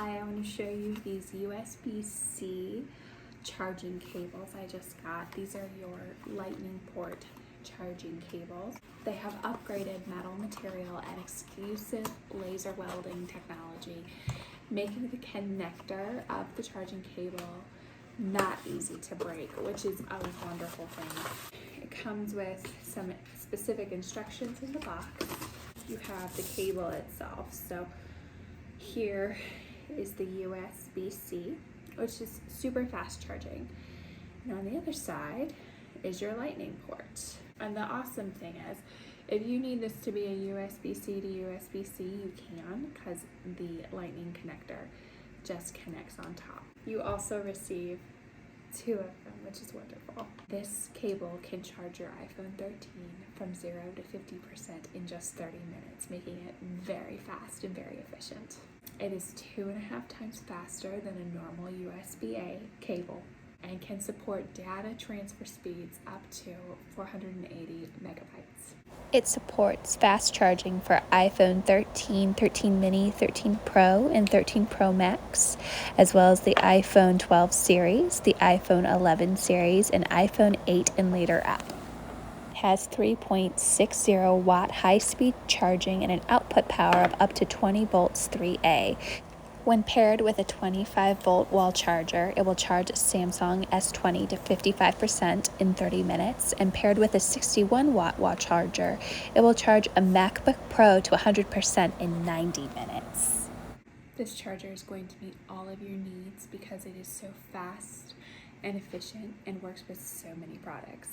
Hi, I want to show you these USB-C charging cables I just got. These are your lightning port charging cables. They have upgraded metal material and exclusive laser welding technology, making the connector of the charging cable not easy to break, which is a wonderful thing. It comes with some specific instructions in the box. You have the cable itself. So here is the USB-C, which is super fast charging. And on the other side is your lightning port. And the awesome thing is, if you need this to be a USB-C to USB-C, you can, because the lightning connector just connects on top. You also receive two of them, which is wonderful. This cable can charge your iPhone 13 from 0 to 50% in just 30 minutes, making it very fast and very efficient. It is 2.5 times faster than a normal USB-A cable and can support data transfer speeds up to 480 megabytes. It supports fast charging for iPhone 13, 13 mini, 13 Pro, and 13 Pro Max, as well as the iPhone 12 series, the iPhone 11 series, and iPhone 8 and later up. It has 3.60 watt high-speed charging and an output power of up to 20 volts 3A. When paired with a 25-volt wall charger, it will charge a Samsung S20 to 55% in 30 minutes, and paired with a 61-watt wall charger, it will charge a MacBook Pro to 100% in 90 minutes. This charger is going to meet all of your needs because it is so fast and efficient and works with so many products.